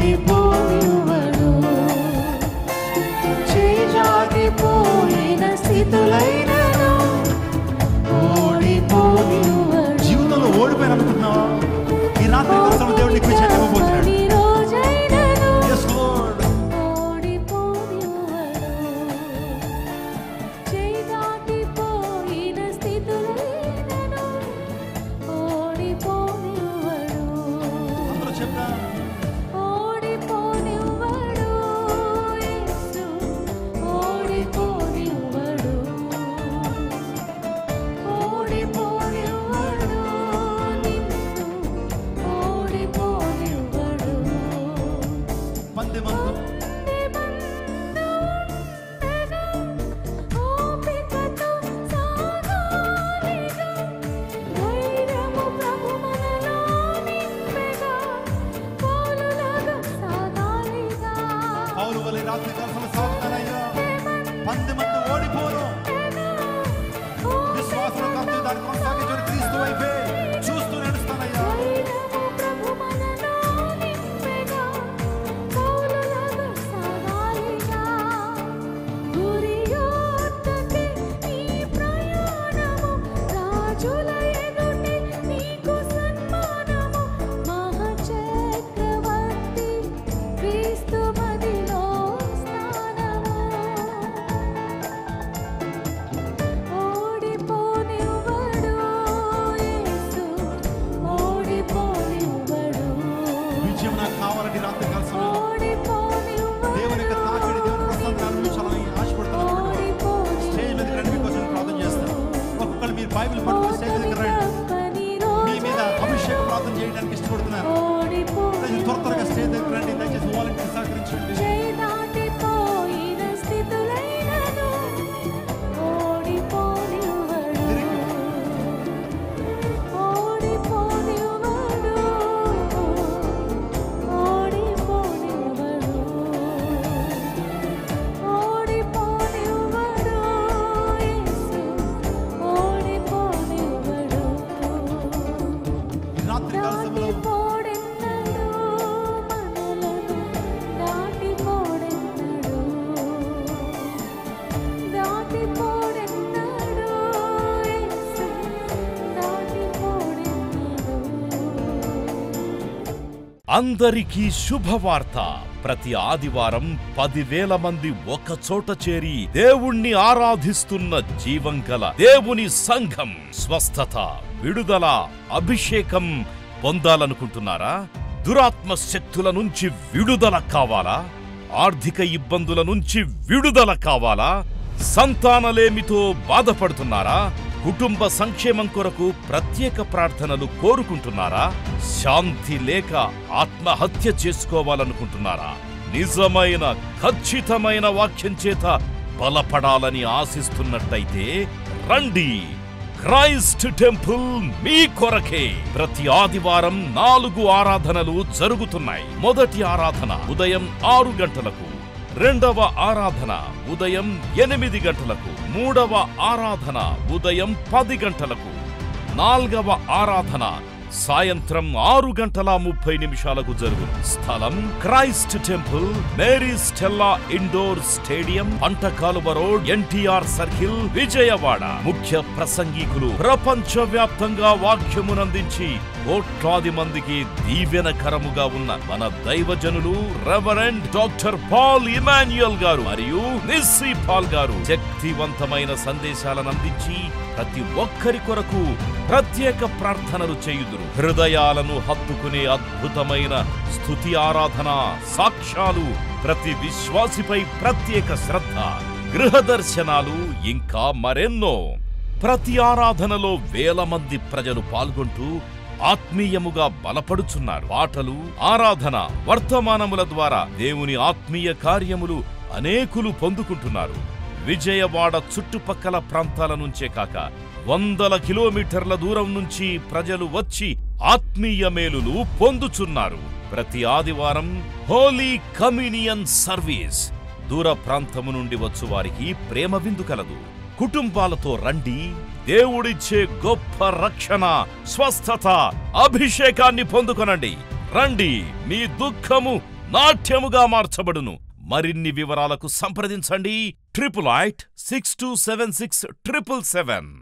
ఓడిపోనివ్వడు. చేజారిపోయిన స్థితులైనను ఓడిపోనివ్వడు. జీవితంలో ఓడిపోయిన అనుకుంటున్నావా? ఈ రాత్రి కోసం దేవుడు నీకు విజయం ఇవ్వబోతున్నాడు. Yes Lord. అందరూ చెప్తా రాత్రి దర్శనం సాగుతానయ్యా. 10 మంది ఓడిపోరు. విశ్వాసం కత్తు దాన్ని కొనసాగించే క్రీస్తు వైపే చూస్తూ నడుస్తానయ్యా. కావాలని రాత్రి కలిసి దేవుని యొక్క తాకిడి దేవుని ప్రసన్నత అనుభవించాలని ఆశపడుతున్నాను. స్టేజ్ మీదకి రండి, మీకోసం ప్రార్థన చేస్తాను. ఒక్కొక్కరు మీరు బైబిల్ పట్టుకుని స్టేజ్ దగ్గర రండి. మీ మీద అభిషేక ప్రార్థన చేయడానికి ఇష్టపడుతున్నారు. త్వరగా స్టేజ్ దగ్గర రండి. దయచేసి వాలంటీర్ సహకరించండి. అందరికీ శుభవార్త. ప్రతి ఆదివారం 10,000 మంది ఒక చోట చేరి దేవుణ్ణి ఆరాధిస్తున్న జీవం గల దేవుని సంఘం. స్వస్థత, విడుదల, అభిషేకం పొందాలనుకుంటున్నారా? దురాత్మ శక్తుల నుంచి విడుదల కావాలా? ఆర్థిక ఇబ్బందుల నుంచి విడుదల కావాలా? సంతానలేమితో బాధపడుతున్నారా? కుటుంబ సంక్షేమం కొరకు ప్రత్యేక ప్రార్థనలు కోరుకుంటున్నారా? శాంతి లేక ఆత్మహత్య చేసుకోవాలనుకుంటున్నారా? నిజమైన ఖచ్చితమైన వాక్యం చేత బలపడాలని ఆశిస్తున్నట్టయితే రండి. క్రైస్ట్ టెంపుల్ మీ కొరకే. ప్రతి ఆదివారం 4 ఆరాధనలు జరుగుతున్నాయి. మొదటి ఆరాధన ఉదయం 6 గంటలకు, రెండవ ఆరాధన ఉదయం 8 గంటలకు, మూడవ ఆరాధన ఉదయం 10 గంటలకు, నాల్గవ ఆరాధన సాయంత్రం 6:30 జరుగును. స్థలం Christ temple, Mary Stella indoor stadium, Pantakaluva road, NTR circle, Vijayawada. ముఖ్య ప్రసంగికులు ప్రపంచవ్యాప్తంగా వాక్యమునందించి కోట్లాది మందికి దీవెనకరముగా ఉన్న మన దైవజనులు రెవరెండ్ డాక్టర్ పాల్ ఇమాన్యుయల్ గారు మరియు నిస్సీ పాల్ గారు శక్తివంతమైన సందేశాలను అందించి ప్రతి ఒక్కరి కొరకు ప్రత్యేక ప్రార్థనలు చేయుదురు. హృదయాలను హత్తుకునే అద్భుతమైన స్తుతి ఆరాధన సాక్ష్యాలు, ప్రతి విశ్వాసిపై ప్రత్యేక శ్రద్ధ, గృహ దర్శనాలు, ఇంకా మరెన్నో. ప్రతి ఆరాధనలో 1000 మంది ప్రజలు పాల్గొంటూ ఆత్మీయముగా బలపడుచున్నారు. పాటలు, ఆరాధన, వర్తమానముల ద్వారా దేవుని ఆత్మీయ కార్యములు అనేకులు పొందుకుంటున్నారు. విజయవాడ చుట్టుపక్కల ప్రాంతాల నుంచే కాక 100 కిలోమీటర్ల దూరం నుంచి ప్రజలు వచ్చి ఆత్మీయ మేలులు పొందుచున్నారు. ప్రతి ఆదివారం హోలీ కమ్యూనియన్ సర్వీస్. దూర ప్రాంతము నుండి వచ్చు వారికి ప్రేమ విందు కలదు. కుటుంబాలతో రండి. దేవుడిచ్చే గొప్ప రక్షణ, స్వస్థత, అభిషేకాన్ని పొందుకొనండి. రండి, మీ దుఃఖము నాట్యముగా మార్చబడును. మరిన్ని వివరాలకు సంప్రదించండి 88 6276 777.